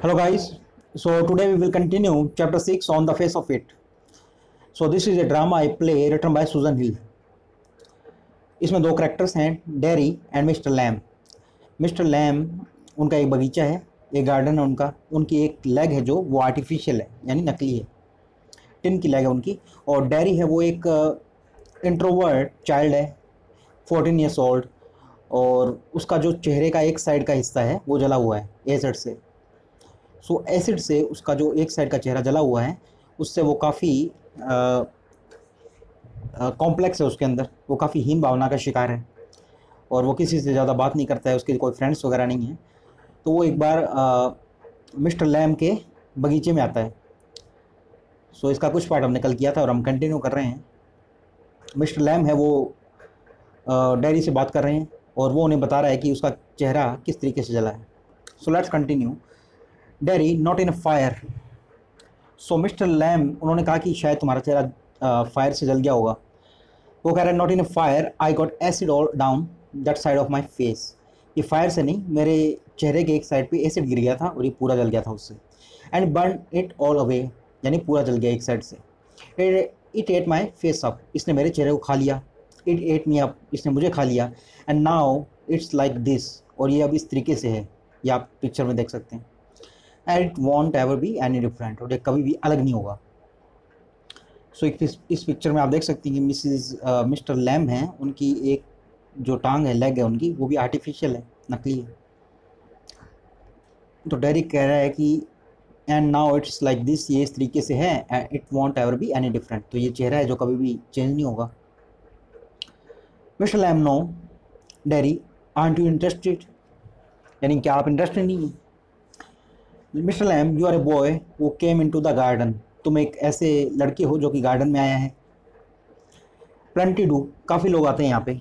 Hello guys, so today we will continue chapter 6 on the face of it. So this is a drama I play written by Susan Hill. इसमें दो characters हैं, Derry and Mr Lamb. Mr Lamb उनका एक बगीचा है, एक garden है उनका. उनकी एक लेग है जो वो आर्टिफिशियल है यानी नकली है, टिन की लेग है उनकी. और डेरी है वो एक इंट्रोवर्ट चाइल्ड है, 14 ईयर्स ओल्ड. और उसका जो चेहरे का एक साइड का हिस्सा है वो जला हुआ है एसिड से. सो एसिड से उसका जो एक साइड का चेहरा जला हुआ है उससे वो काफ़ी कॉम्प्लेक्स है उसके अंदर. वो काफ़ी हीन भावना का शिकार है और वो किसी से ज़्यादा बात नहीं करता है, उसके कोई फ्रेंड्स वगैरह नहीं है. तो वो एक बार मिस्टर लैम के बगीचे में आता है. सो इसका कुछ पार्ट हमने कल किया था और हम कंटिन्यू कर रहे हैं. मिस्टर लैम है वो डेरी से बात कर रहे हैं और वो उन्हें बता रहा है कि उसका चेहरा किस तरीके से जला है. So let's continue. Derry not in a fire. So Mr Lamb उन्होंने कहा कि शायद तुम्हारा चेहरा फायर से जल गया होगा. वो कह रहा है not in a fire, I got acid all down that side of my face. ये फायर से नहीं, मेरे चेहरे के एक साइड पे एसिड गिर गया था और ये पूरा जल गया था उससे. And burn it all away, यानी पूरा जल गया एक साइड से. It at my face up, इसने मेरे चेहरे को खा लिया. इट एट मी अप, इसने मुझे खा लिया. And now it's like this, और ये अब इस तरीके से है, ये आप पिक्चर में देख सकते हैं. And it won't ever be any different, और ये कभी भी अलग नहीं होगा. सो इस पिक्चर में आप देख सकते हैं कि मिस्टर लैम हैं, उनकी एक जो टांग है, लेग है उनकी, वो भी आर्टिफिशियल है, नकली है. तो डेरिक कह रहा है कि and now it's like this, ये इस तरीके से है. And it won't ever be any different, तो ये चेहरा है जो कभी भी चेंज नहीं होगा. Mr lamb no. Derry aren't you interested, यानी क्या आप इंटरेस्टेड नहीं हैं. Mr Lamb you are a boy who came into the garden, तुम एक ऐसे लड़के हो जो कि गार्डन में आया है. प्लेंटी डू, काफ़ी लोग आते हैं यहाँ पे.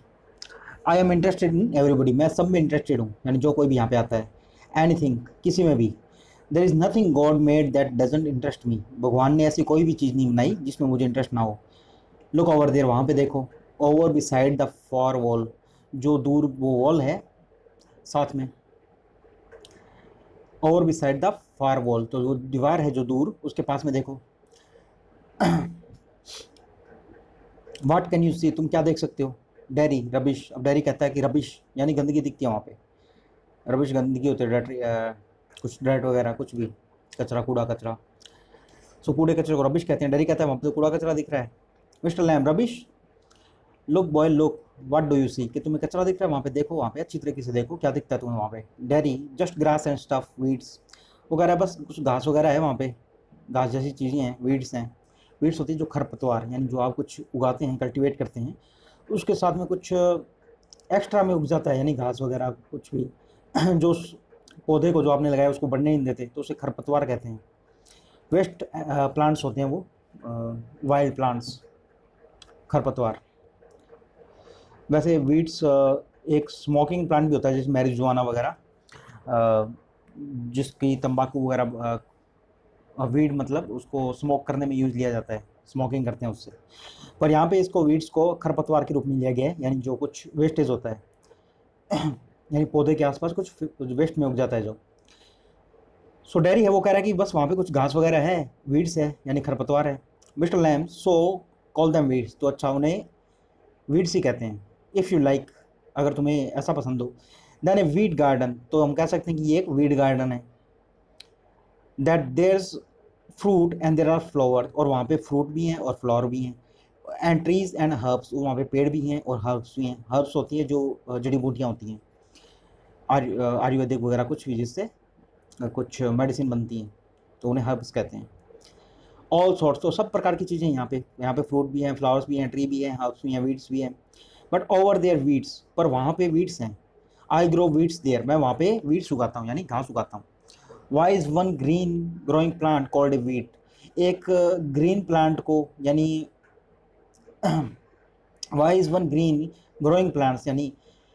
I am interested in everybody, मैं सब में इंटरेस्टेड हूँ, यानी जो कोई भी यहाँ पे आता है. एनीथिंग, किसी में भी. There is nothing God made that doesn't interest me, भगवान ने ऐसी कोई भी चीज़ नहीं बनाई जिसमें मुझे इंटरेस्ट ना हो. लुक ओवर देयर, वहाँ पे देखो. Over beside the for wall, जो दूर वो वॉल है साथ में. Over beside the far wall, तो वो दीवार है जो दूर, उसके पास में देखो. वाट कैन यू सी, तुम क्या देख सकते हो. डेरी रबिश, अब डेरी कहता है कि रबिश यानी गंदगी दिखती है वहाँ पे. रबिश गंदगी होती है, कुछ डर्ट वगैरह, कुछ भी कचरा, कूड़ा कचरा. सो कूड़े कचरे को रबिश कहते हैं. डेरी कहता है वहाँ पे तो कूड़ा कचरा दिख रहा है. Mister Lam rubbish. Look boy look, what do you see, कि तुम्हें कचरा दिख रहा है वहाँ पे, देखो वहाँ पे अच्छी तरीके से देखो क्या दिखता है तुम्हें वहाँ पे. Dairy just grass and stuff weeds, वो कह रहा है बस कुछ घास वगैरह है वहाँ पे, घास जैसी चीज़ें हैं. वीड्स हैं, वीड्स होती है जो खरपतवार, यानी जो आप कुछ उगाते हैं, कल्टीवेट करते हैं, उसके साथ में कुछ एक्स्ट्रा में उग जाता है, यानी घास वगैरह कुछ भी. जो उस पौधे को जो आपने लगाया उसको बढ़ने नहीं देते, तो उसे खरपतवार कहते हैं. वेस्ट प्लांट्स होते हैं वो, वाइल्ड प्लांट्स, खरपतवार. वैसे वीड्स एक स्मोकिंग प्लांट भी होता है, जैसे मैरिजुआना वगैरह, जिसकी तंबाकू वगैरह, वीड मतलब उसको स्मोक करने में यूज़ लिया जाता है, स्मोकिंग करते हैं उससे. पर यहाँ पे इसको वीड्स को खरपतवार के रूप में लिया गया है, यानी जो कुछ वेस्टेज होता है, यानी पौधे के आसपास कुछ वेस्ट में उग जाता है जो. सो डेरी है वो कह रहा है कि बस वहाँ पे कुछ घास वगैरह है, वीड्स है यानी खरपतवार है. मिस्टर लैम सो कॉल दैम वीड्स, तो अच्छा उन्हें वीड्स ही कहते हैं. इफ़ यू लाइक, अगर तुम्हें ऐसा पसंद हो. देन ए वीड गार्डन, तो हम कह सकते हैं कि ये एक वीड गार्डन है. That there's fruit and there are flower, और वहाँ पे फ्रूट भी हैं और फ्लावर भी हैं. एंड ट्रीज एंड हर्ब्स, वहाँ पे पेड़ भी हैं और हर्ब्स भी हैं. हर्ब्स होती है जो जड़ी बूटियाँ होती हैं, आयुर्वेदिक वगैरह कुछ भी, जिससे कुछ मेडिसिन बनती हैं, तो उन्हें हर्ब्स कहते हैं. ऑल सॉर्ट्स, तो सब प्रकार की चीज़ें यहाँ पे फ्रूट भी हैं, फ्लावर्स भी हैं, ट्री भी हैं, हर्ब्स भी हैं, वीड्स भी हैं. बट ओवर देयर वीड्स, पर वहाँ पे वीड्स हैं. आई ग्रो वीड्स देयर, मैं वहाँ पे वीड्स उगाता हूँ यानी घास उगाता हूँ. Why is one green growing plant called a weed, एक ग्रीन प्लांट को, यानी why is one green growing plants, यानी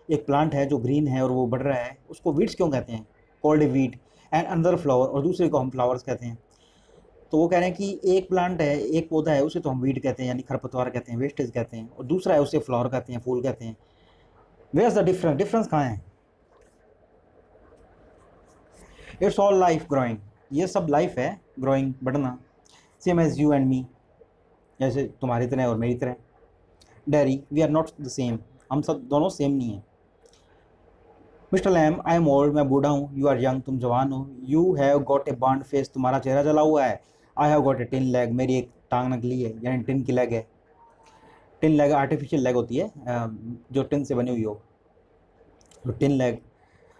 एक प्लांट है जो ग्रीन है और वो बढ़ रहा है, उसको वीड्स क्यों कहते हैं, कॉल्ड ए वीड. एंड अंदर फ्लावर, और दूसरे को हम फ्लावर्स कहते हैं. तो वो कह रहे हैं कि एक प्लांट है, एक पौधा है, उसे तो हम वीड कहते हैं यानी खरपतवार कहते हैं, वेस्टेज कहते हैं, और दूसरा है उसे फ्लावर कहते हैं, फूल कहते हैं. Where is the difference, difference कहाँ है. इट्स ऑल लाइफ ग्रोइंग, ये सब लाइफ है, ग्रोइंग, बढ़ना, same as you and me, जैसे तुम्हारी तरह और मेरी तरह। Derry, we are not the same, हम सब दोनों सेम नहीं हैं। Mr lamb, I am old, मैं बूढ़ा हूँ, यू आर यंग, तुम जवान हो, you have got a burned face, तुम्हारा चेहरा जला हुआ है, I have got a tin leg, मेरी एक टांग निकली है, यानी टिन की लेग है। टिन लेग आर्टिफिशियल लेग होती है, जो टिन से बनी हुई हो, तो टिन लेग।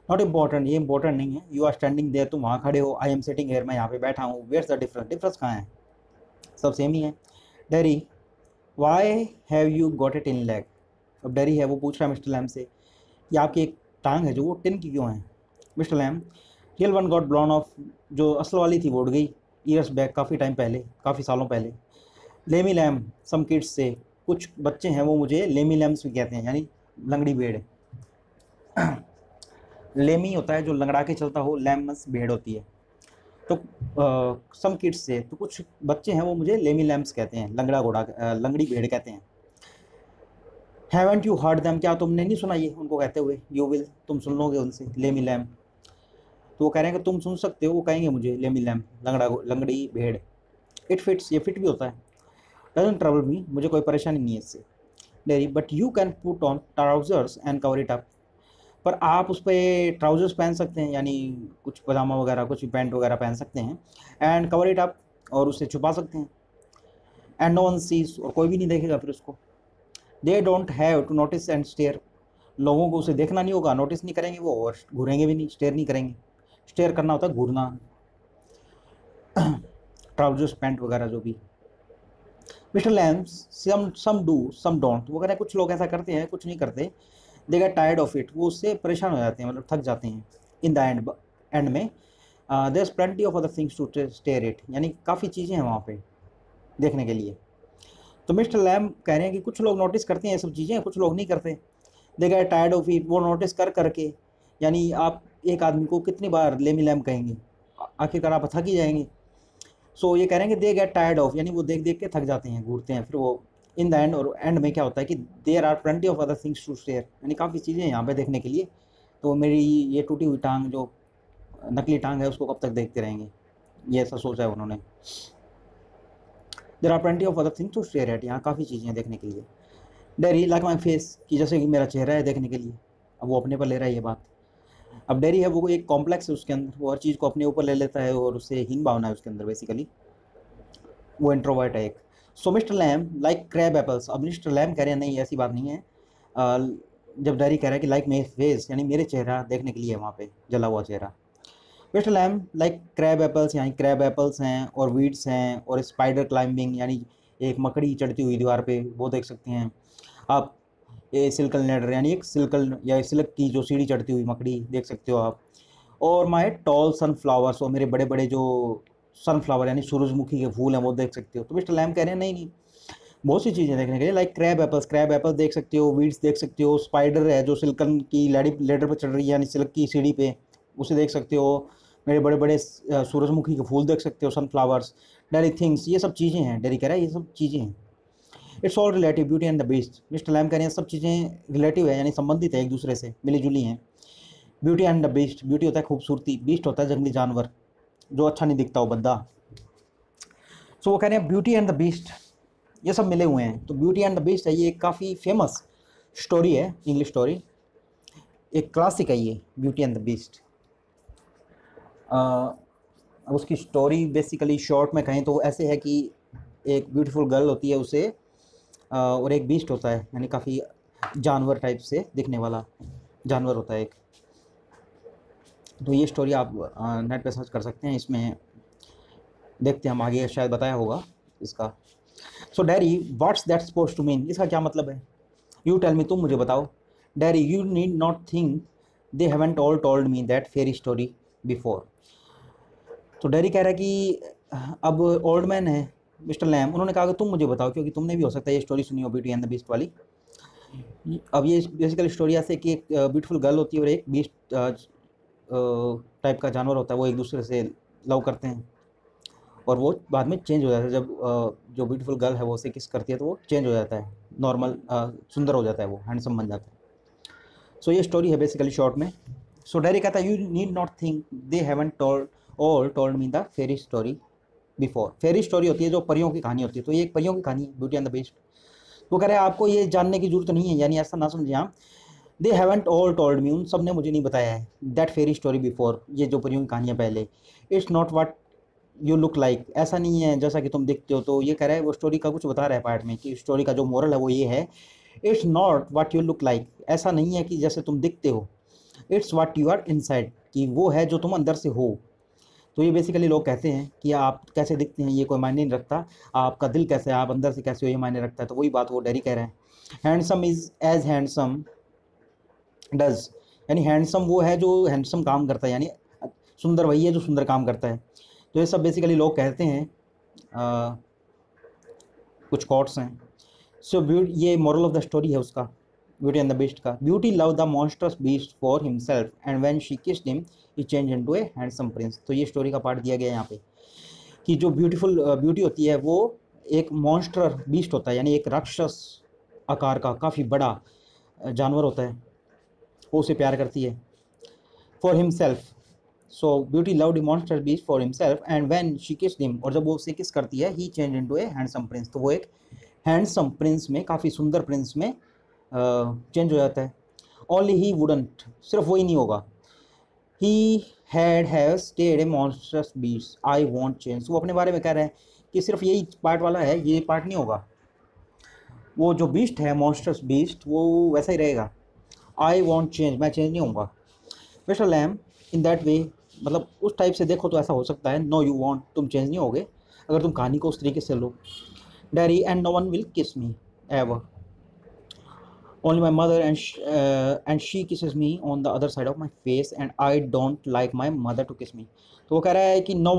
नॉट इम्पॉर्टेंट, ये इंपॉर्टेंट नहीं है। यू आर स्टैंडिंग देयर, तुम वहाँ खड़े हो, आई एम सिटिंग हेयर, मैं यहाँ पे बैठा हूँ, वेयर्स द डिफरेंस, डिफरेंस कहाँ है, सब सेम ही है। Dairy, why have you got a tin leg. अब डैरी है वो पूछ रहा है मिस्टर लैम से, ये आपकी एक टांग है जो वो टिन की क्यों है। Mister Lamb, real one got blown off, जो असल वाली थी वो उड़ गई, ईयर्स बैक, काफ़ी टाइम पहले, काफ़ी सालों पहले। लेमी लैम, सम किड्स से, कुछ बच्चे हैं वो मुझे लेमी लैम्स भी कहते हैं, यानी लंगड़ी भेड़। लेमी होता है जो लंगड़ा के चलता हो, लैम्स भेड़ होती है। तो सम किड्स से, तो कुछ बच्चे हैं वो मुझे लेमी लैम्स कहते हैं, लंगड़ा घोड़ा, लंगड़ी भेड़ कहते हैं। हैवेंट यू हर्ड दैम, क्या तुमने नहीं सुना ये उनको कहते हुए, यू विल, तुम सुन लोगे उनसे, लेमी लैम। तो वो कह रहे हैं कि तुम सुन सकते हो, वो कहेंगे मुझे लेमी लैम, लंगड़ी भेड़। इट फिट्स, ये फिट भी होता है। डजंट ट्रबल मी, मुझे कोई परेशानी नहीं है इससे। Dairy, but you can put on trousers and cover it up, पर आप उस पर ट्राउजर्स पहन सकते हैं, यानी कुछ पजामा वगैरह, कुछ पैंट वगैरह पहन सकते हैं, एंड कवर इट अप, और उसे छुपा सकते हैं, एंड नो वन सीज, और कोई भी नहीं देखेगा फिर उसको। They don't have to notice and stare, लोगों को उसे देखना नहीं होगा, नोटिस नहीं करेंगे वो, और घूरेंगे भी नहीं, स्टेयर नहीं करेंगे। स्टेयर करना होता है घूरना। ट्राउजर्स पैंट वगैरह जो भी। Mr Lamb's, some do some don't, वो कह रहे हैं कुछ लोग ऐसा करते हैं, कुछ नहीं करते। They get tired of it, वो उससे परेशान हो जाते हैं, मतलब थक जाते हैं। इन द एंड में there is plenty of other things to stare it, यानी काफ़ी चीज़ें हैं वहाँ पे देखने के लिए। तो मिस्टर लैम कह रहे हैं कि कुछ लोग नोटिस करते हैं ये सब चीज़ें, कुछ लोग नहीं करते। They get tired of it, वो नोटिस कर करके, यानी आप एक आदमी को कितनी बार लेमी लैम कहेंगे, आखिरकार आप थक ही जाएंगे। सो ये कह रहे हैं कि दे गेट टायर्ड ऑफ, यानी वो देख देख के थक जाते हैं, घूरते हैं फिर वो। इन द एंड, और एंड में क्या होता है कि there are plenty of other things to share, यानी काफ़ी चीज़ें हैं यहाँ पे देखने के लिए। तो मेरी ये टूटी हुई टांग, जो नकली टांग है, उसको कब तक देखते रहेंगे, ये ऐसा सोचा है उन्होंने। There are plenty of other things to share at, यहाँ काफ़ी चीज़ें हैं देखने के लिए। डेरी, लाइक माई फेस, कि जैसे कि मेरा चेहरा है देखने के लिए। अब वो अपने पर ले रहा है ये बात। अब डेरी है वो एक कॉम्प्लेक्स है उसके अंदर, वो हर चीज़ को अपने ऊपर ले लेता है, और उससे हीन भावना है उसके अंदर बेसिकली, वो इंट्रोवर्ट है एक। So Mr lamb like crab apples, अब मिस्टर लैम कह रहे हैं नहीं ऐसी बात नहीं है। जब डैरी कह रहा है कि लाइक मेरे फेस, यानी मेरे चेहरा देखने के लिए है वहाँ पे, जला हुआ चेहरा। Mr lamb like crab apples, यानी क्रैब एप्पल्स हैं, और वीड्स हैं, और स्पाइडर क्लाइंबिंग, यानी एक मकड़ी चढ़ती हुई दीवार पे, वो देख सकते हैं आप। ये सिल्कल लेडर, यानी एक सिल्कल या सिल्क की जो सीढ़ी चढ़ती हुई मकड़ी देख सकते हो आप। और माई टॉल सनफ्लावर्स, और मेरे बड़े बड़े जो सनफ्लावर यानी सूरजमुखी के फूल हैं वो देख सकते हो। तो मिस्टर लैम कह रहे हैं नहीं नहीं, बहुत सी चीज़ें देखने के लिए, like crab apples, crab apples देख सकते हो, वीड्स देख सकते हो, स्पाइडर है जो सिल्कन की लेडर पर चढ़ रही है, यानी सिल्क की सीढ़ी पे, उसे देख सकते हो। मेरे बड़े बड़े सूरजमुखी के फूल देख सकते हो, सनफ्लावर्स, डेरी थिंग्स, ये सब चीज़ें हैं। डेरी कह रहा है ये सब चीज़ें हैं। It's all relative, beauty and the beast, Mr lamb कह रहे हैं सब चीज़ें रिलेटिव है, यानी संबंधित है एक दूसरे से, मिली जुली हैं। Beauty and the beast, beauty होता है खूबसूरती, बीस्ट होता है जंगली जानवर, जो अच्छा नहीं दिखता हो, बद्दा। सो वो कह रहे हैं ब्यूटी एंड द बीस्ट, ये सब मिले हुए हैं। तो ब्यूटी एंड द बीस्ट है ये एक काफ़ी फेमस स्टोरी है, इंग्लिश स्टोरी, एक क्लासिक है ये, ब्यूटी एंड द बीस्ट। उसकी स्टोरी बेसिकली शॉर्ट में कहें तो ऐसे है कि एक ब्यूटीफुल गर्ल होती है उसे, और एक बीस्ट होता है, यानी काफ़ी जानवर टाइप से दिखने वाला जानवर होता है एक। तो ये स्टोरी आप नेट पे सर्च कर सकते हैं, इसमें देखते हैं हम आगे, शायद बताया होगा इसका। So Darry, what's that suppose to mean, इसका क्या मतलब है। यू टेल मी, तुम मुझे बताओ। Derry, you need not think they haven't all told me that fairy story before. तो डैरी कह रहा है कि अब ओल्ड मैन है मिस्टर लैम, उन्होंने कहा कि तुम मुझे बताओ, क्योंकि तुमने भी हो सकता है ये स्टोरी सुनी हो, ब्यूटी एंड द बीस्ट वाली। अब ये बेसिकली स्टोरी ऐसे कि एक ब्यूटीफुल गर्ल होती है और एक बीस्ट टाइप का जानवर होता है, वो एक दूसरे से लव करते हैं, और वो बाद में चेंज हो जाता है। जब जो ब्यूटीफुल गर्ल है वो उसे किस करती है तो वो चेंज हो जाता है, नॉर्मल सुंदर हो जाता है, वो हैंडसम बन जाता है। सो ये स्टोरी है बेसिकली शॉर्ट में। सो डैरी कहता है you need not think they haven't told all told me the fairy story before. Fairy story होती है जो परियों की कहानी होती है, तो ये एक परियों की कहानी है, ब्यूटी एंड द बीस्ट। वो कह रहे हैं आपको ये जानने की जरूरत नहीं है, यानी ऐसा ना समझिए आप। दे हैवेंट ऑल टोल्ड मी, उन सब ने मुझे नहीं बताया है दैट फेरी स्टोरी बिफोर, ये जो परियों की कहानियाँ पहले। It's not what you look like, ऐसा नहीं है जैसा कि तुम दिखते हो। तो ये कह रहा है वो स्टोरी का कुछ बता रहा है पार्ट में कि स्टोरी का जो मोरल है वो ये है, it's not what you look like, ऐसा नहीं है कि जैसे तुम दिखते हो। It's what you are inside, कि वो है जो तुम अंदर से हो। तो ये बेसिकली लोग कहते हैं कि आप कैसे दिखते हैं ये कोई मायने नहीं रखता, आपका दिल कैसे है, आप अंदर से कैसे हो ये मायने रखता है। तो वही बात वो डेरी कह रहे हैं। Handsome is as handsome does, यानी हैंडसम वो है जो हैंडसम काम करता है, यानी सुंदर वही है जो सुंदर काम करता है। तो ये सब बेसिकली लोग कहते हैं, कुछ कोट्स हैं। सो ये मॉरल ऑफ द स्टोरी है उसका, ब्यूटी एंड द बीस्ट का। Beauty love the monsters beast for himself and when she kissed him he change into a handsome prince. तो ये स्टोरी का पार्ट दिया गया है यहाँ पे कि जो ब्यूटी होती है वो एक मॉन्स्टर बीस्ट होता है, यानी एक राक्षस आकार का काफ़ी बड़ा जानवर होता है, वो उसे प्यार करती है for himself. So beauty loved monster beast for himself and when she kissed him, और जब वो उसे किस करती है, he change into a handsome prince, तो वो एक हैंडसम प्रिंस में, काफ़ी सुंदर प्रिंस में चेंज हो जाता है। ओनली ही वुडंट, सिर्फ वही नहीं होगा। He have stayed A monsters beast I won't change, वो अपने बारे में कह रहे हैं कि सिर्फ यही पार्ट वाला है, ये पार्ट नहीं होगा, वो जो बीस्ट है मॉन्स्टर्स बीस्ट वो वैसा ही रहेगा। आई वॉन्ट चेंज, मैं चेंज नहीं होऊंगा। Mr Lamb in that way, मतलब उस टाइप से देखो तो ऐसा हो सकता है। नो यू वॉन्ट, तुम चेंज नहीं होगे अगर तुम कहानी को उस तरीके से लो। Derry and no one will kiss me ever, only my mother and she kisses me on the other side of my face and I don't like my mother to kiss me. तो वो कह रहा है कि no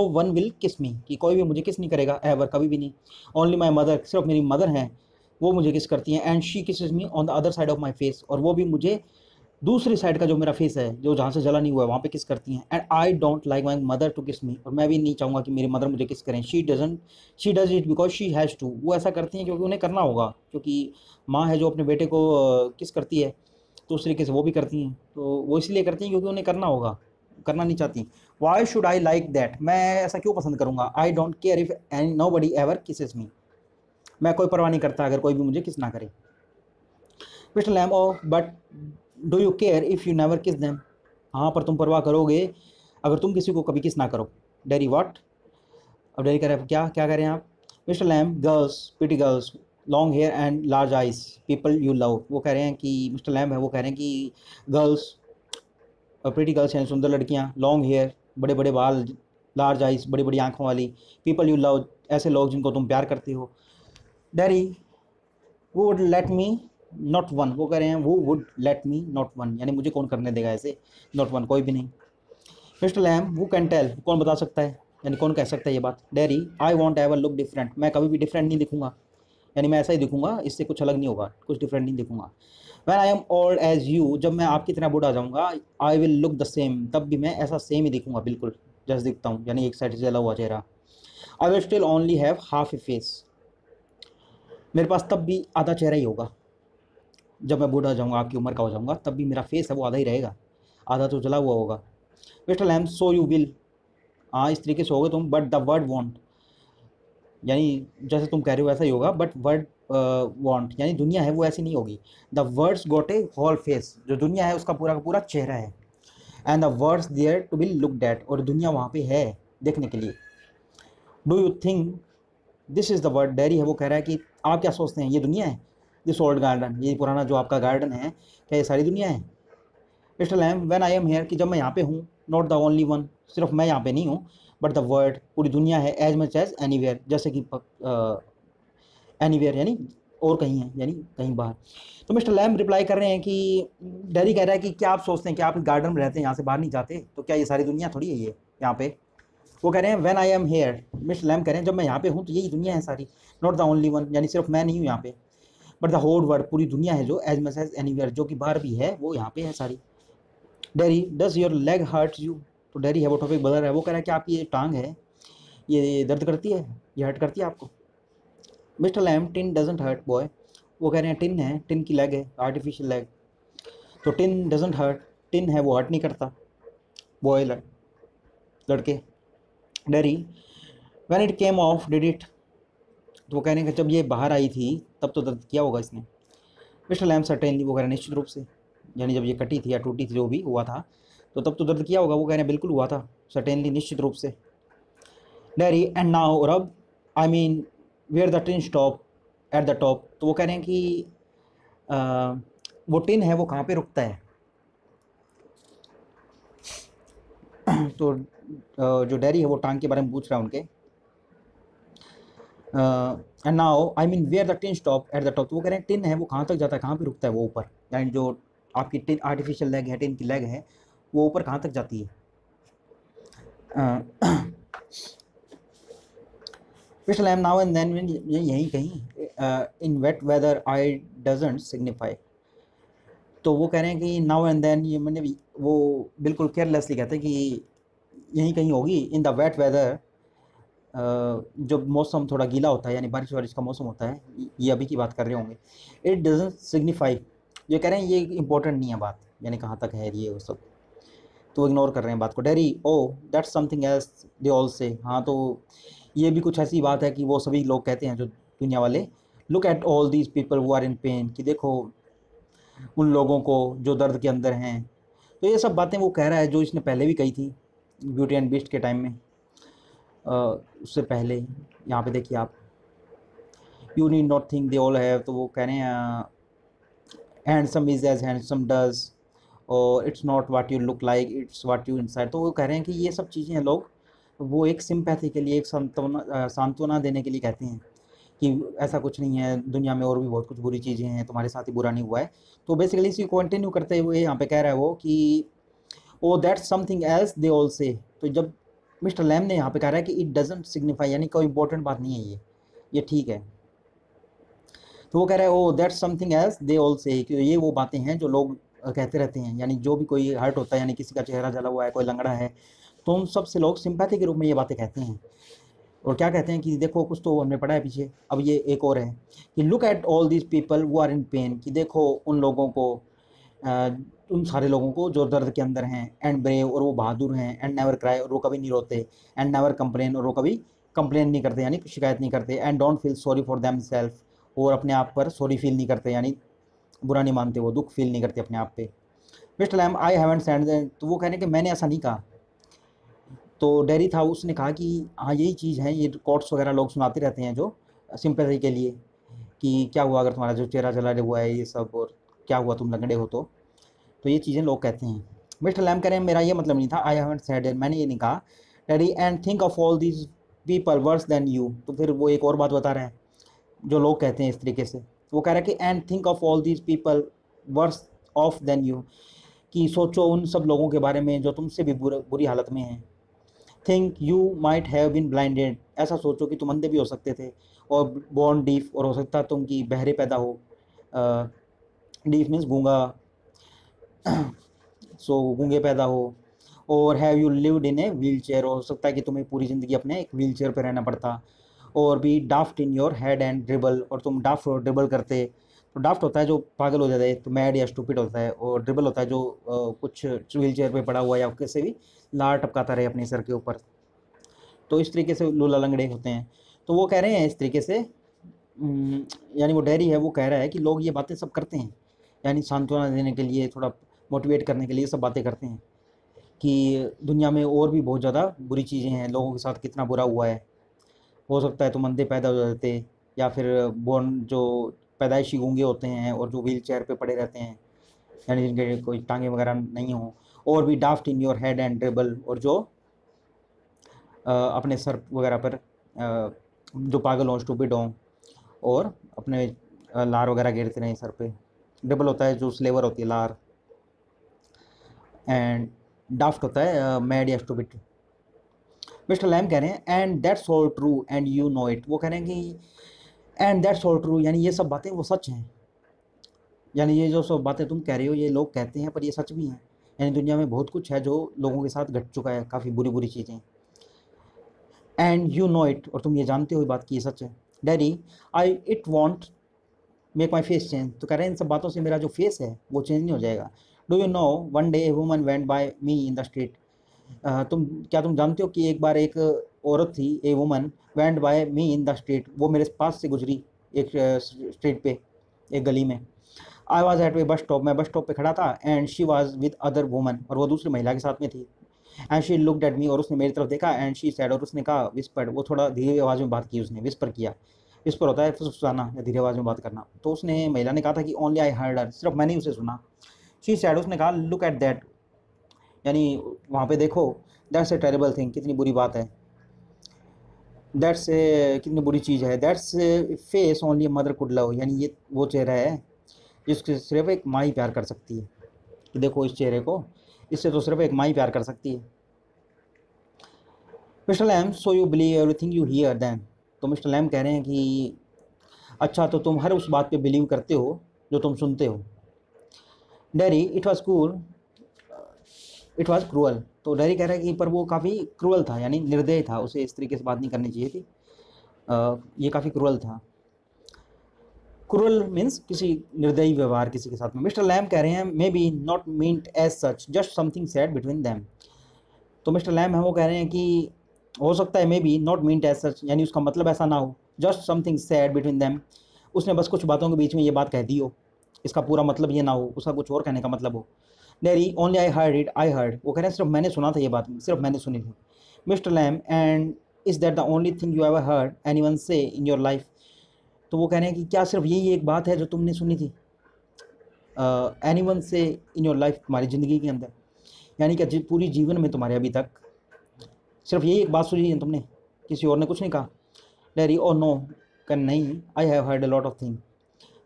one will kiss मी, कि कोई भी मुझे किस नहीं करेगा एवर, कभी भी नहीं। ओनली माई मदर, सिर्फ मेरी मदर हैं वो मुझे किस करती हैं। And she kisses me on the other side of my face, और वो भी मुझे दूसरी साइड का जो मेरा फेस है, जो जहाँ से जला नहीं हुआ है वहाँ पे किस करती हैं। And I don't like my mother to kiss me, और मैं भी नहीं चाहूँगा कि मेरी मदर मुझे किस करें। She does it because she has to, वो ऐसा करती हैं क्योंकि उन्हें करना होगा, क्योंकि माँ है जो अपने बेटे को किस करती है, तो उस तरीके से वो भी करती हैं। तो वो इसलिए करती हैं क्योंकि उन्हें करना होगा, करना नहीं चाहती। Why should I like that, मैं ऐसा क्यों पसंद करूँगा। I don't care if any nobody ever kisses me, मैं कोई परवाह नहीं करता अगर कोई भी मुझे किस ना करे। Mr Lamb, oh but do you care if you never kiss them, हाँ पर तुम परवाह करोगे अगर तुम किसी को कभी किस ना करो। डेरी व्हाट, अब डेरी कह रहे हैं क्या क्या कह रहे हैं आप। Mr Lamb, girls, pretty girls, long hair and large eyes, people you love. वो कह रहे हैं कि मिस्टर लैम है वो कह रहे हैं कि गर्ल्स, प्रीटी गर्ल्स हैं सुंदर लड़कियाँ, लॉन्ग हेयर बड़े बड़े बाल, लार्ज आइज बड़ी बड़ी आँखों वाली, पीपल यू लव ऐसे लोग जिनको तुम प्यार करते हो। डेरी, वो would let me not one, वो कह रहे हैं वो would let me not one, यानी मुझे कौन करने देगा ऐसे, नॉट वन कोई भी नहीं। मिस्टर लैम, वो कैन टेल, कौन बता सकता है, यानी कौन कह सकता है ये बात। Dairy, I want ever look different, मैं कभी भी डिफरेंट नहीं दिखूंगा, यानी मैं ऐसा ही दिखूंगा, इससे कुछ अलग नहीं होगा, कुछ डिफरेंट नहीं दिखूंगा। When I am old as you, जब मैं आपकी तरह बूढ़ा जाऊँगा, I will look the same, तब भी मैं ऐसा सेम ही दिखूंगा, बिल्कुल जैसे दिखता हूँ, यानी एक साइड से जला हुआ चेहरा। I will still only have half A face, मेरे पास तब भी आधा चेहरा ही होगा। जब मैं बूढ़ा हो जाऊँगा, आपकी उम्र का हो जाऊँगा, तब भी मेरा फेस है वो आधा ही रहेगा, आधा तो जला हुआ होगा। Mr lamb, so you will, हाँ इस तरीके से होगे तुम, बट द वर्ड वॉन्ट, यानी जैसे तुम कह रहे हो वैसा ही होगा, बट वर्ड वॉन्ट, यानी दुनिया है वो ऐसी नहीं होगी। The world's got a whole face, जो दुनिया है उसका पूरा का पूरा चेहरा है। And the world's there to be looked at, और दुनिया वहाँ पे है देखने के लिए। Do you think this is the world, Derry है वो कह रहा है कि आप क्या सोचते हैं ये दुनिया है। दिस ओल्ड गार्डन, ये पुराना जो आपका गार्डन है, क्या ये सारी दुनिया है। Mister Lam, when I am here, कि जब मैं यहाँ पे हूँ, नॉट द ओनली वन, सिर्फ मैं यहाँ पे नहीं हूँ, बट द वर्ल्ड, पूरी दुनिया है, एज मच एज एनीवेयर, जैसे कि एनीवेयर यानी और कहीं है, यानी कहीं बाहर। तो मिस्टर लैम रिप्लाई कर रहे हैं कि डेरी कह रहा है कि क्या आप सोचते हैं कि आप इस गार्डन में रहते हैं, यहाँ से बाहर नहीं जाते, तो क्या ये सारी दुनिया थोड़ी है ये यहाँ पे। वो कह रहे हैं when I am here, mister lamb कह रहे हैं जब मैं यहाँ पे हूँ तो यही दुनिया है सारी, नॉट द ओनली वन, यानी सिर्फ मैं नहीं हूँ यहाँ पे, बट द होल वर्ल्ड, पूरी दुनिया है जो, एज मच एज एनीवेयर, जो कि बाहर भी है वो यहाँ पे है सारी। Derry, does your leg hurt you, तो डेरी है वो टॉपिक बदल रहा है, वो कह रहा है कि आपकी ये टांग है ये दर्द करती है, ये हर्ट करती है आपको। Mister Lam, tin doesn't hurt boy, वो कह रहे हैं टिन है, टिन की लेग है, आर्टिफिशियल लेग, तो टिन डजेंट हर्ट, टिन है वो हर्ट नहीं करता बॉय, लड़के। Daddy when it came of did it, तो वो कह रहे हैं कि जब ये बाहर आई थी तब तो दर्द किया होगा इसने। मिस्टर लैम सर्टेनली, वो कह रहे हैं निश्चित रूप से, यानी जब ये कटी थी या टूटी थी जो भी हुआ था तो तब तो दर्द किया होगा। वो कह रहे हैं बिल्कुल हुआ था, सर्टेनली, निश्चित रूप से। डैडी एंड नाउ, और अब, I mean where the tin stop at the top, तो वो कह रहे हैं कि वो टिन है वो कहाँ पे रुकता है। तो जो डैरी है वो टांग के बारे में पूछ रहा है उनके। And now I mean where the tin stop at the top, तो वो कह रहे हैं टिन है वो कहाँ तक जाता है, कहाँ पे रुकता है वो ऊपर, यानी जो आपकी टिन आर्टिफिशियल लेग है, टिन की लेग है, वो ऊपर कहाँ तक जाती है। Mister Lamb now and then, यहीं कहीं, in wet weather I doesn't signify, तो वो कह रहे हैं कि नाउ एंड देन, ये मैंने वो बिल्कुल केयरलेसली कहते हैं कि यहीं कहीं होगी। इन द वेट वेदर, जब मौसम थोड़ा गीला होता है यानी बारिश वारिश का मौसम होता है, ये अभी की बात कर रहे होंगे। इट डजंट सिग्निफाई, ये कह रहे हैं ये इंपॉर्टेंट नहीं है बात, यानी कहाँ तक है ये वो सब, तो इग्नोर कर रहे हैं बात को। Daddy O that's something else they all से, हाँ तो ये भी कुछ ऐसी बात है कि वो सभी लोग कहते हैं जो दुनिया वाले। Look at all these people who are in pain, कि देखो उन लोगों को जो दर्द के अंदर हैं। तो ये सब बातें वो कह रहा है जो इसने पहले भी कही थी ब्यूटी एंड बीस्ट के टाइम में। उससे पहले यहाँ पे देखिए आप, you need not think they all have, तो वो कह रहे हैं handsome is as handsome does, और it's not what you look like, it's what you inside. तो वो कह रहे हैं कि ये सब चीज़ें हैं लोग, वो एक सिंपैथी के लिए, एक सांत्वना देने के लिए कहते हैं कि ऐसा कुछ नहीं है दुनिया में, और भी बहुत कुछ बुरी चीज़ें हैं, तुम्हारे साथ ही बुरा नहीं हुआ है। तो बेसिकली इसी को कंटिन्यू करते हुए यहाँ पे कह रहा है वो कि ओ that's something else they all से। तो जब मिस्टर लैम ने यहाँ पे कह रहा है कि इट डजंट सिग्निफाई, यानी कोई इंपॉर्टेंट बात नहीं है ये ठीक है। तो वो कह रहा है ओ that's something else they all से, कि ये वो बातें हैं जो लोग कहते रहते हैं, यानी जो भी कोई हर्ट होता है, यानी किसी का चेहरा जला हुआ है, कोई लंगड़ा है, तो उन सब से लोग सिंपैथी के रूप में ये बातें कहते हैं। और क्या कहते हैं कि देखो, कुछ तो हमने पढ़ा है पीछे, अब ये एक और है कि look at all these people who are in pain, कि देखो उन लोगों को, उन सारे लोगों को जो दर्द के अंदर हैं। एंड ब्रेव, और वो बहादुर हैं। एंड नेवर क्राई, और वो कभी नहीं रोते। एंड नेवर कंप्लेन, और वो कभी कंप्लेन नहीं करते, यानी शिकायत नहीं करते। And don't feel sorry for them self, और अपने आप पर सॉरी फील नहीं करते, यानी बुरा नहीं मानते, वो दुख फील नहीं करते अपने आप पे। Mister lamb I haven't said, तो वो कहने कि मैंने ऐसा नहीं कहा। तो डैरी था, उसने कहा कि हाँ यही चीज़ है, ये कोट्स वगैरह लोग सुनाते रहते हैं जो सिंपैथी के लिए, कि क्या हुआ अगर तुम्हारा जो चेहरा जला हुआ है ये सब, और क्या हुआ तुम लंगड़े हो, तो ये चीज़ें लोग कहते हैं। मिस्टर लैम कह रहे हैं मेरा ये मतलब नहीं था, आई हैवंट सेड इट, मैंने ये नहीं कहा। Daddy and think of all these people worse than you, तो फिर वो एक और बात बता रहे हैं जो लोग कहते हैं इस तरीके से। वो कह रहा है कि and think of all these people worse off than you, कि सोचो उन सब लोगों के बारे में जो तुमसे भी बुरी हालत में हैं। Think you might have been blinded, ऐसा सोचो कि तुम अंधे भी हो सकते थे। और बॉर्न डीफ, और हो सकता है तुम की बहरे पैदा हो। डीफ मीन्स गूंगा, सो गूंगे पैदा हो। और have you lived in a wheel chair, हो सकता है कि तुम्हें पूरी ज़िंदगी अपने एक व्हील चेयर पर रहना पड़ता। और भी daft in your head and dribble, और तुम डाफ्ट और ड्रिबल करते। तो डाफ्ट होता है जो पागल हो जाता है, तो मैड या स्टूपिड होता है। और ड्रिबल होता है जो कुछ व्हील चेयर पर पड़ा हुआ या कैसे भी लार टपकाता रहे अपने सर के ऊपर। तो इस तरीके से लूला लंगड़े होते हैं। तो वो कह रहे हैं इस तरीके से, यानी वो डैरी है वो कह रहा है कि लोग ये बातें सब करते हैं, यानी सांत्वना देने के लिए, थोड़ा मोटिवेट करने के लिए सब बातें करते हैं कि दुनिया में और भी बहुत ज़्यादा बुरी चीज़ें हैं, लोगों के साथ कितना बुरा हुआ है। हो सकता है तुम अंधे पैदा हो जाते, या फिर बोर्न जो पैदाइशी गूंगे होते हैं और जो व्हील चेयर पर पड़े रहते हैं, यानी जिनके कोई टांगे वगैरह नहीं हो। और भी daft in your head and dribble, और जो अपने सर वगैरह पर जो पागल हों, स्टूपिड हों, और अपने लार वगैरह गिरते रहें सर पे। ड्रिबल होता है जो स्लेवर होती है लार, एंड डाफ्ट होता है मैड या स्टूपिड। मिस्टर लैम कह रहे हैं and that's all true and you know it, वो कह रहे हैं कि एंड दैट्स ऑल ट्रू, यानी ये सब बातें वो सच हैं, यानी ये जो सब बातें तुम कह रहे हो ये लोग कहते हैं पर ये सच भी हैं। यानी दुनिया में बहुत कुछ है जो लोगों के साथ घट चुका है, काफ़ी बुरी बुरी चीज़ें। एंड यू नो इट, और तुम ये जानते हो बात की ये सच है। Daddy I it won't make my face change, तो कह रहे हैं इन सब बातों से मेरा जो फेस है वो चेंज नहीं हो जाएगा। Do you know one day a woman went by me in the street, तुम जानते हो कि एक बार एक औरत थी, a woman went by me in the street, वो मेरे पास से गुजरी एक स्ट्रीट पे, एक गली में। I was at A bus stop, मैं बस स्टॉप पे खड़ा था, and she was with other woman, और वो दूसरी महिला के साथ में थी। And she looked at me, और उसने मेरी तरफ देखा, एंड शी सेड, और उसने कहा, विस्पर्ड, वो थोड़ा धीरे आवाज़ में बात की, उसने विस्पर किया। विस्पर होता है फुसफुसाना या धीरे आवाज़ में बात करना। तो उसने, महिला ने कहा था कि ओनली आई हर्ड हर, सिर्फ मैंने ही उसे सुना। शी सेड, उसने कहा, लुक एट दैट, यानी वहाँ पे देखो, दैट्स ए टेरेबल थिंग, कितनी बुरी बात है। दैट्स ए, कितनी बुरी चीज़ है। That's face only mother could love, यानी ये वो चेहरा है जिसके सिर्फ एक माँ ही प्यार कर सकती है। कि देखो इस चेहरे को, इससे तो सिर्फ एक माँ ही प्यार कर सकती है। Mr Lam, so you believe everything you hear then, तो मिस्टर लैम कह रहे हैं कि अच्छा, तो तुम हर उस बात पे बिलीव करते हो जो तुम सुनते हो। Daddy, it was cool, it was cruel, तो डैडी कह रहा है कि पर वो काफ़ी क्रूअल था, यानी निर्दयी था, उसे इस तरीके से बात नहीं करनी चाहिए थी। ये काफ़ी क्रूअल था। क्रूअल मीन्स किसी निर्दयी व्यवहार किसी के साथ में। मिस्टर लैम कह रहे हैं, maybe not meant as such, just something said between them, तो मिस्टर लैम है वो कह रहे हैं कि हो सकता है, maybe not meant as such, यानी उसका मतलब ऐसा ना हो, just something said between them, उसने बस कुछ बातों के बीच में ये बात कह दी हो, इसका पूरा मतलब ये ना हो, उसका कुछ और कहने का मतलब हो। Dairy, only I heard it, I heard, वो कह रहे हैं सिर्फ मैंने सुना था ये बात, सिर्फ मैंने सुनी थी। Mister Lam, and is that the only thing you ever heard anyone say in your life, तो वो कह रहे हैं कि क्या सिर्फ यही एक बात है जो तुमने सुनी थी anyone say in your life, तुम्हारी ज़िंदगी के अंदर, यानी कि पूरी जीवन में तुम्हारे अभी तक सिर्फ यही एक बात सुनी है तुमने, किसी और ने कुछ नहीं कहा। डैडी, ओ नो, कैन नहीं, I have heard a lot of thing,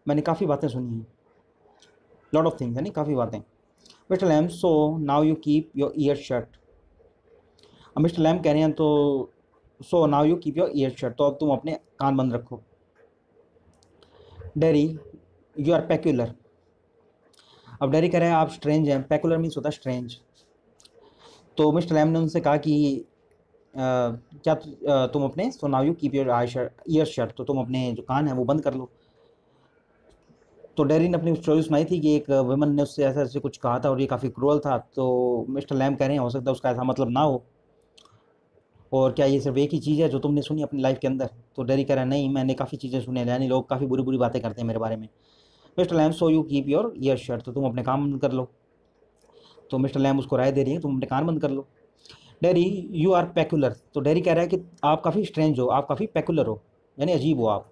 मैंने काफ़ी बातें सुनी हैं, लॉट ऑफ थिंग्स यानी काफ़ी बातें। Mister lamb, so now you keep your ear shut, अब मिस्टर लैम कह रहे हैं तो so now you keep your ear shut, तो अब तुम अपने कान बंद रखो। डैडी, यू आर पेक्यूलर, अब डैडी कह रहे हैं आप स्ट्रेंज हैं, पेक्यूलर मीन्स होता है स्ट्रेंज। तो मिस्टर लैम ने उनसे कहा कि क्या तुम अपने, सो now you keep your I shut year shut, तो तुम अपने जो कान है वो बंद कर लो। तो डैरी ने अपनी स्टोरी सुनाई थी कि एक वुमन ने उससे ऐसा ऐसे कुछ कहा था और ये काफ़ी क्रूअल था, तो मिस्टर लैम कह रहे हैं हो सकता है उसका ऐसा मतलब ना हो, और क्या ये सिर्फ एक ही चीज़ है जो तुमने सुनी अपनी लाइफ के अंदर। तो डैरी कह रहा है नहीं, मैंने काफ़ी चीज़ें सुनी हैं, यानी लोग काफ़ी बुरी बुरी बातें करते हैं मेरे बारे में। Mister lamb, so you keep your ear shut, तो तुम अपने काम बंद कर लो। तो मिस्टर लैम उसको राय दे रही है तुम अपने कान बंद कर लो। डैरी, यू आर पेकुलर, तो डैरी कह रहा है कि आप काफ़ी स्ट्रेंज हो, आप काफ़ी पेकुलर हो, यानी अजीब हो आप।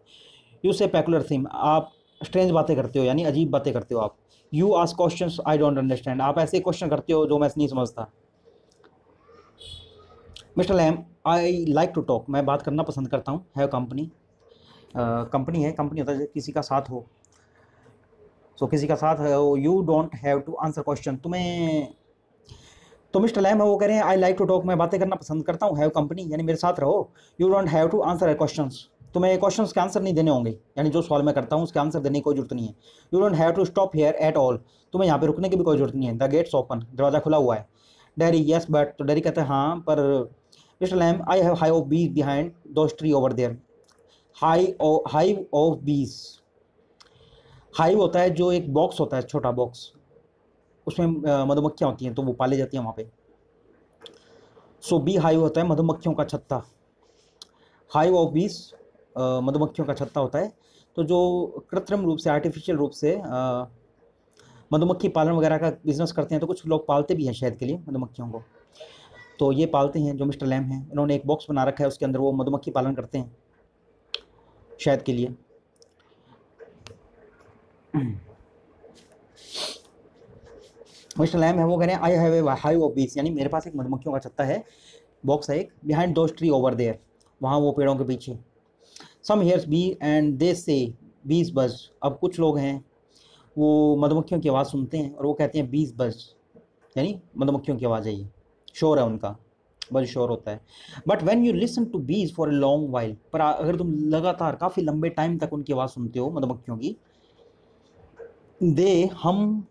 यू से पेकुलर थिंग, आप स्ट्रेंज बातें करते हो, यानी अजीब बातें करते हो आप। You ask questions I don't understand, आप ऐसे क्वेश्चन करते हो जो मैं नहीं समझता। Mister lamb, I like to talk, मैं बात करना पसंद करता हूँ। हैव कंपनी, कंपनी है, कंपनी होता है किसी का साथ हो, सो किसी का साथ है। You don't have to answer question, तुम्हें, तो मिस्टर लैम है वो कह रहे हैं आई लाइक टू टॉक, मैं बातें करना पसंद करता हूँ। हैव कंपनी, यानी मेरे साथ रहो। You don't have to answer questions, तुम्हें क्वेश्चंस के आंसर नहीं देने होंगे, यानी जो सवाल मैं करता हूँ उसके आंसर देने की कोई जरूरत नहीं है। You don't have to stop here at all, तुम्हें यहाँ पे रुकने की भी कोई जरूरत नहीं है। द गेट्स ओपन, दरवाज़ा खुला हुआ है। डैरी, यस बट, तो डैरी कहते हैं हाँ पर। Mister lamb, I have hive of bees behind those tree over there, hive of bees, hive होता है जो एक बॉक्स होता है, छोटा बॉक्स, उसमें मधुमक्खियाँ होती हैं, तो वो पाली जाती हैं वहाँ पे। सो बी हाइव होता है मधुमक्खियों का छत्ता, हाइव ऑफ बीस मधुमक्खियों का छत्ता होता है। तो जो कृत्रिम रूप से, आर्टिफिशियल रूप से मधुमक्खी पालन वगैरह का बिजनेस करते हैं, तो कुछ लोग पालते भी हैं शहद के लिए मधुमक्खियों को, तो ये पालते हैं। जो मिस्टर लैम हैं, इन्होंने एक बॉक्स बना रखा है, उसके अंदर वो मधुमक्खी पालन करते हैं शहद के लिए। मिस्टर लैम है वो कह रहे हैं I have a hive of बीस, यानी मेरे पास एक मधुमक्खियों का छत्ता है, बॉक्स है एक, behind those tree over there, वहाँ वो पेड़ों के पीछे। Some hairs be and they say bees बज, अब कुछ लोग हैं वो मधुमक्खियों की आवाज़ सुनते हैं और वो कहते हैं बीस बज, यानी मधुमक्खियों की आवाज़ है ये, शोर है उनका, बज शोर होता है। But when you listen to bees for a long while, पर अगर तुम लगातार काफ़ी लंबे टाइम तक उनकी आवाज़ सुनते हो मधुमक्खियों की, दे हम,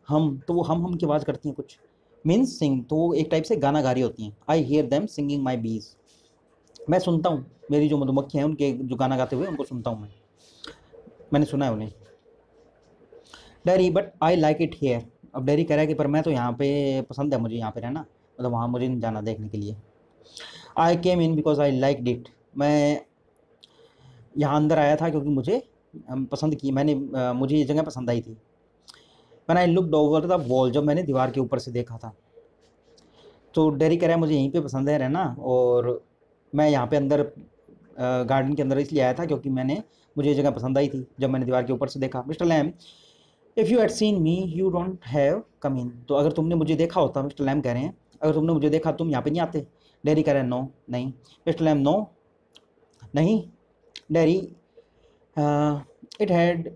तो वो हम की आवाज़ करती हैं कुछ, मीन्स सिंग, तो वो एक टाइप से गाना गा रही होती हैं। आई हेयर देम सिंगिंग माई बीज, मैं सुनता हूँ मेरी जो मधुमक्खी हैं उनके जो गाना गाते हुए उनको सुनता हूँ मैंने सुना है उन्हें। Dairy, but I like it here, अब डैरी कह रहा है कि पर मैं तो यहाँ पे पसंद है मुझे यहाँ पे रहना, मतलब वहाँ मुझे नहीं जाना देखने के लिए। आई केम इन बिकॉज आई लाइक डिट, मैं यहाँ अंदर आया था क्योंकि मुझे पसंद की, मैंने मुझे ये जगह पसंद आई थी। मैंने I looked over the wall, जब मैंने दीवार के ऊपर से देखा था। तो डेरी कह रहा है मुझे यहीं पे पसंद है रहना, और मैं यहाँ पे अंदर गार्डन के अंदर इसलिए आया था क्योंकि मुझे ये जगह पसंद आई थी जब मैंने दीवार के ऊपर से देखा। Mister Lamb, if you had seen me you don't have come in, तो अगर तुमने मुझे देखा होता, मिस्टर लैम कह रहे हैं, अगर तुमने मुझे देखा तुम यहाँ पे नहीं आते। डेरी कह रहे हैं नो, नहीं। मिस्टर लैम, नो, नहीं। Derry, it had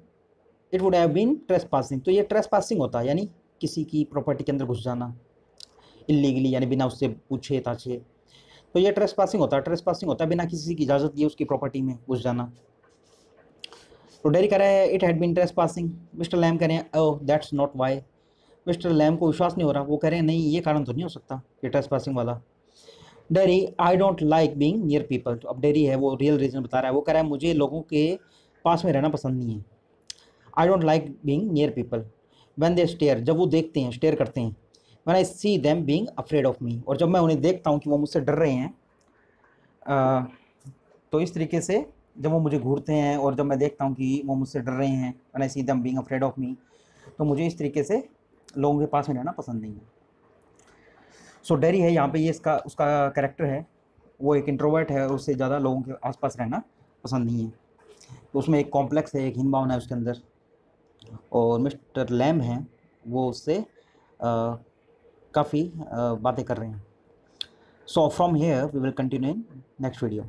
it would have been trespassing, तो ये ट्रेस पासिंग होता है, यानी किसी की प्रॉपर्टी के अंदर घुस जाना इलीगली, यानी बिना उससे पूछे ताछे, तो ये ट्रेस पासिंग होता है। ट्रेस पासिंग होता है बिना किसी की इजाज़त दिए उसकी प्रॉपर्टी में घुस जाना। तो डेरी कह रहा है it had been trespassing. Mister lamb कह रहे हैं oh that's not why. Mister Lam को विश्वास नहीं हो रहा, वो कह रहे हैं नहीं ये कारण तो नहीं हो सकता ये ट्रेस पासिंग वाला। Dairy, I don't like being near people, तो अब डेरी है वो रियल रीज़न बता रहा है, वो कह रहा है मुझे लोगों के पास में रहना पसंद नहीं है। I don't like being near people when they stare, जब वो देखते हैं स्टेयर करते हैं। When I see them being afraid of me, और जब मैं उन्हें देखता हूँ कि वो मुझसे डर रहे हैं। तो इस तरीके से जब वो मुझे घूरते हैं और जब मैं देखता हूँ कि वो मुझसे डर रहे हैं, when I see them being afraid of मी, तो मुझे इस तरीके से लोगों के पास में रहना पसंद नहीं है। सो डेरी है यहाँ पे, ये इसका उसका कैरेक्टर है, वो एक इंट्रोवर्ट है, उससे ज़्यादा लोगों के आसपास रहना पसंद नहीं है। तो उसमें एक कॉम्प्लेक्स है, एक हीन भावना है उसके अंदर, और मिस्टर लैम हैं वो उससे काफ़ी बातें कर रहे हैं। So from here we will continue in next video.